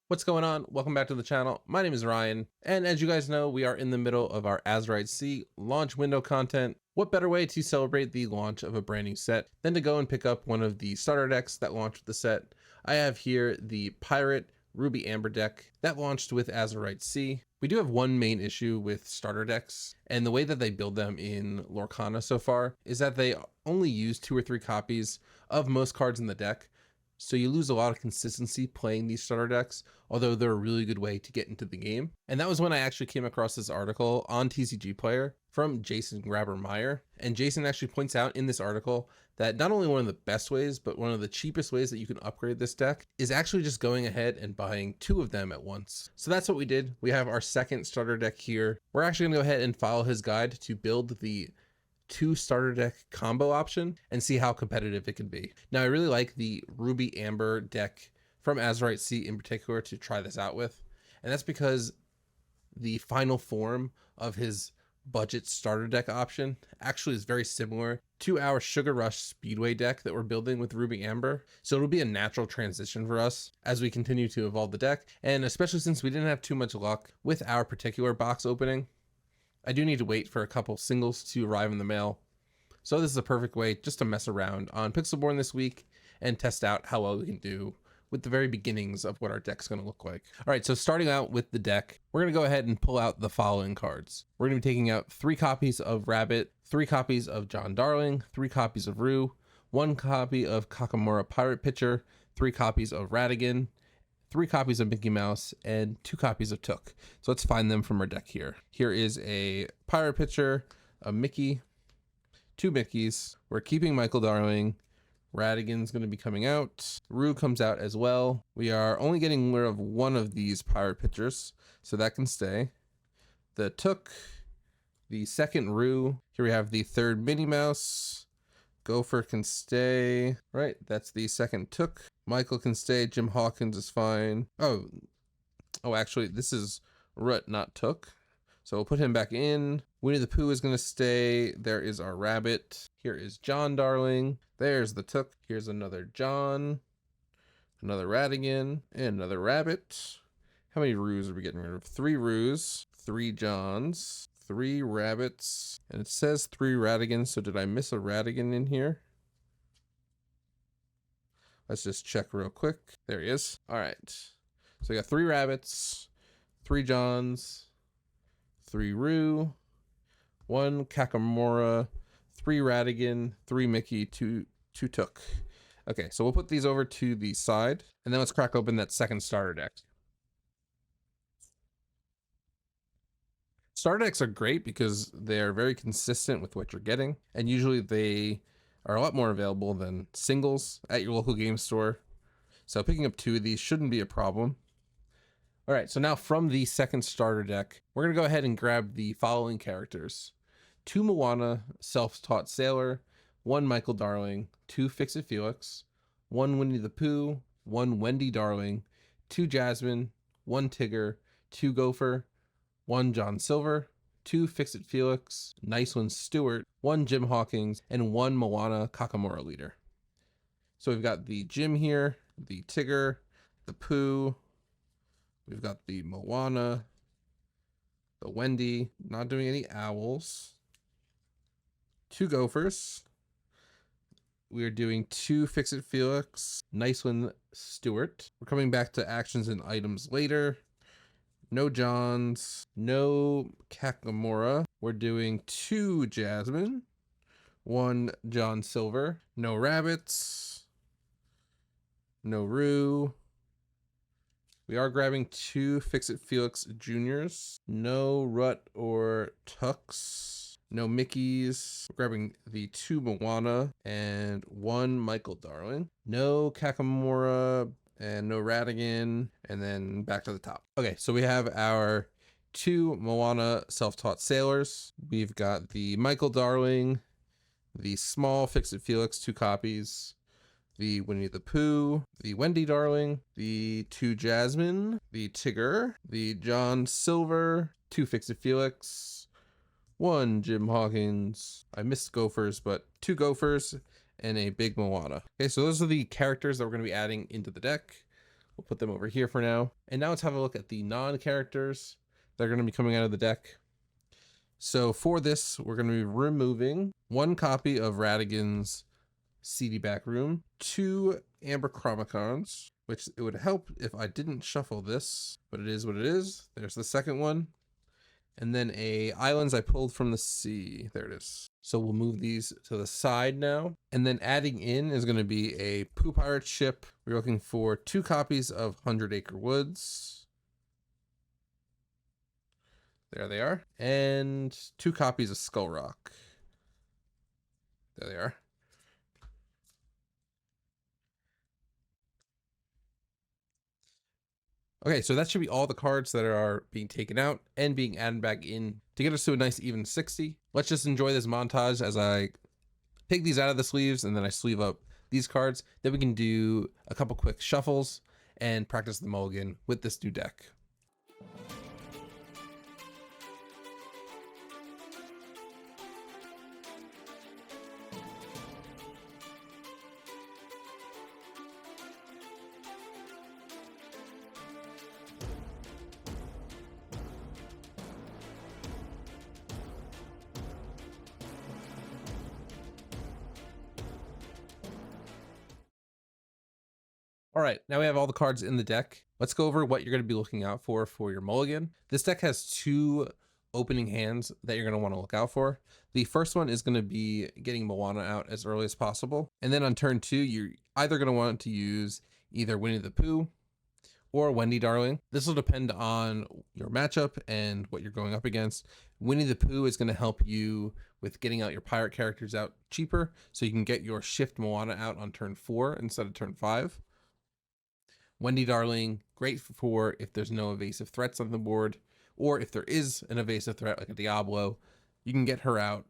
What's going on? Welcome back to the channel. My name is Ryan, and as you guys know, we are in the middle of our Azurite Sea launch window content. What better way to celebrate the launch of a brand new set than to go and pick up one of the starter decks that launched with the set? I have here the Pirate Ruby Amber deck that launched with Azurite Sea. We do have one main issue with starter decks, and the way that they build them in Lorcana so far is that they only use 2 or 3 copies of most cards in the deck. So you lose a lot of consistency playing these starter decks, although they're a really good way to get into the game. And that was when I actually came across this article on TCG Player from Jason Grabber-Meyer. And Jason actually points out in this article that not only one of the best ways, but one of the cheapest ways that you can upgrade this deck is actually just going ahead and buying 2 of them at once. So that's what we did. We have our second starter deck here. We're actually gonna go ahead and follow his guide to build the 2 starter deck combo option and see how competitive it can be. Now, I really like the Ruby Amber deck from Azurite Sea in particular to try this out with. And that's because the final form of his budget starter deck option actually is very similar to our Sugar Rush Speedway deck that we're building with Ruby Amber. So it'll be a natural transition for us as we continue to evolve the deck. And especially since we didn't have too much luck with our particular box opening, I do need to wait for a couple singles to arrive in the mail. So this is a perfect way just to mess around on Pixelborn this week and test out how well we can do with the very beginnings of what our deck's going to look like. All right, so starting out with the deck, we're going to go ahead and pull out the following cards. We're going to be taking out 3 copies of Rabbit, 3 copies of John Darling, 3 copies of Rue, 1 copy of Kakamura Pirate Pitcher, 3 copies of Radigan, 3 copies of Mickey Mouse, and 2 copies of Took. So let's find them from our deck here. Here is a Pirate Pitcher, a Mickey, 2 Mickeys. We're keeping Michael Darling. Radigan's going to be coming out. Rue comes out as well. We are only getting rid of 1 of these Pirate Pitchers, so that can stay. The Took, the second Rue. Here we have the 3rd Minnie Mouse. Gopher can stay. Right, that's the second Took. Michael can stay. Jim Hawkins is fine. Oh, actually, this is Rut, not Took. So we'll put him back in. Winnie the Pooh is going to stay. There is our Rabbit. Here is John Darling. There's the Took. Here's another John. Another Radigan. And another Rabbit. How many Rues are we getting rid of? 3 Rues. 3 Johns. 3 Rabbits. And it says 3 Radigans. So did I miss a Radigan in here? Let's just check real quick. There he is. All right. So we got 3 Rabbits, 3 Johns, 3 Rue, 1 Kakamura, 3 Radigan, 3 Mickey, 2 Took. Okay, so we'll put these over to the side, and then let's crack open that second starter deck. Starter decks are great because they're very consistent with what you're getting, and usually they are a lot more available than singles at your local game store. So picking up 2 of these shouldn't be a problem. All right, so now from the second starter deck, we're gonna go ahead and grab the following characters. 2 Moana, Self-Taught Sailor, 1 Michael Darling, 2 Fix-It Felix, 1 Winnie the Pooh, 1 Wendy Darling, 2 Jasmine, 1 Tigger, 2 Gopher, 1 John Silver, 2 Fix-It Felix, Nice One Stewart, 1 Jim Hawkins, and 1 Moana Kakamura leader. So we've got the Jim here, the Tigger, the Pooh, we've got the Moana, the Wendy, not doing any owls, 2 Gophers, we are doing 2 Fix-It Felix, Nice One Stewart. We're coming back to actions and items later. No Johns, no Kakamura. We're doing 2 Jasmine, 1 John Silver, no Rabbits, no Rue. We are grabbing 2 Fix-It Felix Juniors, no Rut or Tux, no Mickeys. We're grabbing the 2 Moana and 1 Michael Darling, no Kakamura, and no Radigan, and then back to the top. Okay, so we have our 2 Moana Self-Taught Sailors. We've got the Michael Darling, the small Fix-It Felix, 2 copies, the Winnie the Pooh, the Wendy Darling, the 2 Jasmine, the Tigger, the John Silver, 2 Fix-It Felix, 1 Jim Hawkins. I missed Gophers, but 2 Gophers and a big Moana. Okay, so those are the characters that we're going to be adding into the deck. We'll put them over here for now. And now let's have a look at the non-characters that are going to be coming out of the deck. So for this, we're going to be removing 1 copy of Radigan's CD Backroom, 2 Amber Chromicons, which it would help if I didn't shuffle this, but it is what it is. There's the second one. And then a Islands I Pulled from the Sea. There it is. So we'll move these to the side now. And then adding in is going to be a Pooh Pirate ship. We're looking for 2 copies of 100 Acre Woods. There they are. And 2 copies of Skull Rock. There they are. Okay, so that should be all the cards that are being taken out and being added back in to get us to a nice even 60. Let's just enjoy this montage as I take these out of the sleeves and then I sleeve up these cards. Then we can do a couple quick shuffles and practice the mulligan with this new deck. All right, now we have all the cards in the deck. Let's go over what you're going to be looking out for your mulligan. This deck has 2 opening hands that you're going to want to look out for. The first one is going to be getting Moana out as early as possible. And then on turn 2, you're either going to want to use either Winnie the Pooh or Wendy Darling. This will depend on your matchup and what you're going up against. Winnie the Pooh is going to help you with getting out your pirate characters out cheaper, so you can get your Shift Moana out on turn 4 instead of turn 5. Wendy Darling, great for if there's no evasive threats on the board, or if there is an evasive threat like a Diablo, you can get her out.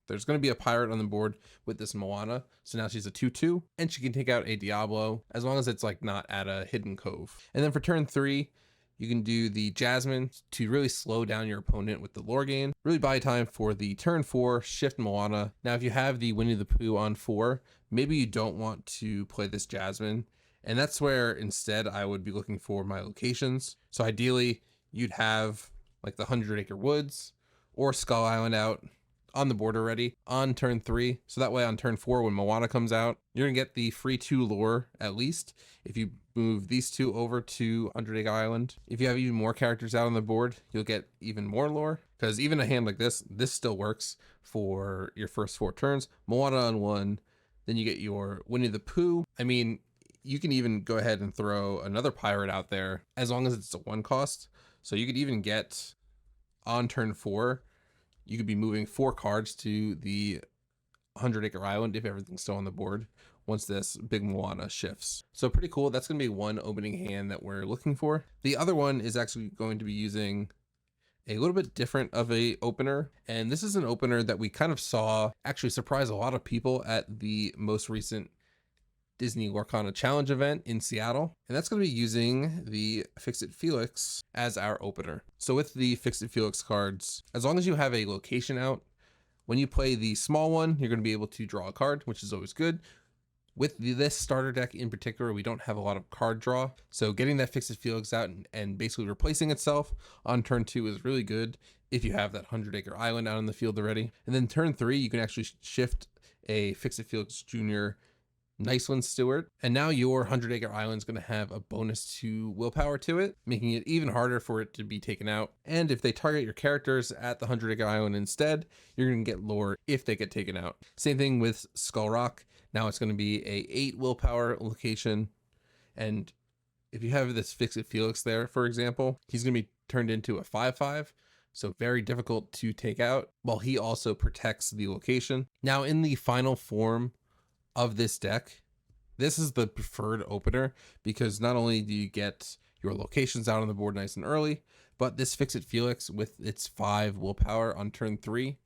There's going to be a pirate on the board with this Moana, so now she's a 2/2, and she can take out a Diablo as long as it's like not at a hidden cove. And then for turn 3, you can do the Jasmine to really slow down your opponent with the Lorgain. Really buy time for the turn 4 Shift Moana. Now, if you have the Winnie the Pooh on 4, maybe you don't want to play this Jasmine. And that's where instead I would be looking for my locations. So ideally you'd have like the 100 Acre Woods or Skull Island out on the board already on turn 3. So that way on turn 4, when Moana comes out, you're gonna get the free 2 lore at least if you move these 2 over to 100 Acre Island. If you have even more characters out on the board, you'll get even more lore, because even a hand like this still works for your first 4 turns. Moana on 1, then you get your Winnie the Pooh. I mean, you can even go ahead and throw another pirate out there as long as it's a 1 cost. So you could even get on turn 4, you could be moving 4 cards to the 100 Acre Island if everything's still on the board once this big Moana shifts. So pretty cool. That's going to be 1 opening hand that we're looking for. The other one is actually going to be using a little bit different of a opener. And this is an opener that we kind of saw actually surprise a lot of people at the most recent DisneyLorcana Challenge event in Seattle, and that's going to be using the Fix-It Felix as our opener. So with the Fix-It Felix cards, as long as you have a location out, when you play the small one, you're going to be able to draw a card, which is always good. With this starter deck in particular, we don't have a lot of card draw, so getting that Fix-It Felix out and basically replacing itself on turn 2 is really good if you have that 100 Acre Island out in the field already. And then turn 3, you can actually shift a Fix-It Felix Jr. Niceland Stewart, and now your 100 Acre Island is going to have a bonus 2 willpower to it, making it even harder for it to be taken out. And if they target your characters at the 100 Acre Island instead, you're going to get lore if they get taken out. Same thing with Skull Rock. Now it's going to be a 8 willpower location, and if you have this Fix-It Felix there, for example, he's going to be turned into a 5/5. So very difficult to take out, while he also protects the location. Now in the final form of this deck, this is the preferred opener, because not only do you get your locations out on the board nice and early, but this Fix-It Felix with its 5 willpower on turn 3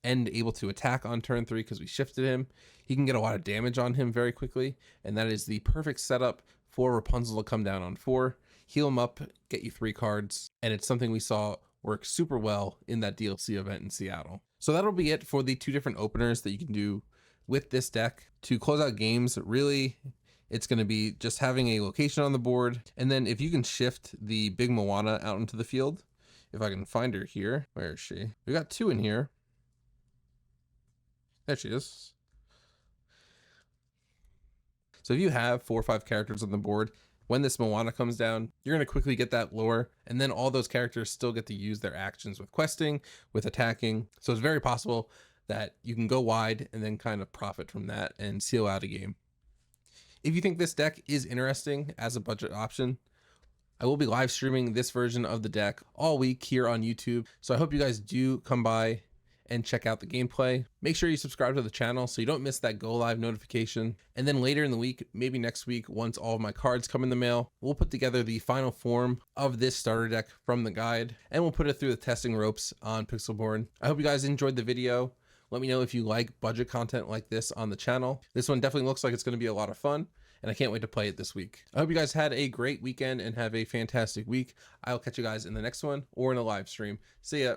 and able to attack on turn 3 because we shifted him, he can get a lot of damage on him very quickly, and that is the perfect setup for Rapunzel to come down on 4, heal him up, get you 3 cards, and it's something we saw work super well in that DLC event in Seattle. So that'll be it for the 2 different openers that you can do with this deck to close out games. Really, it's going to be just having a location on the board. And then if you can shift the big Moana out into the field, if I can find her here, where is she? We got 2 in here. There she is. So if you have 4 or 5 characters on the board, when this Moana comes down, you're going to quickly get that lore, and then all those characters still get to use their actions with questing, with attacking. So it's very possible that you can go wide and then kind of profit from that and seal out a game. If you think this deck is interesting as a budget option, I will be live streaming this version of the deck all week here on YouTube. So I hope you guys do come by and check out the gameplay. Make sure you subscribe to the channel so you don't miss that go live notification. And then later in the week, maybe next week, once all of my cards come in the mail, we'll put together the final form of this starter deck from the guide, and we'll put it through the testing ropes on Pixelborn. I hope you guys enjoyed the video. Let me know if you like budget content like this on the channel. This one definitely looks like it's going to be a lot of fun, and I can't wait to play it this week. I hope you guys had a great weekend and have a fantastic week. I'll catch you guys in the next one or in a live stream. See ya.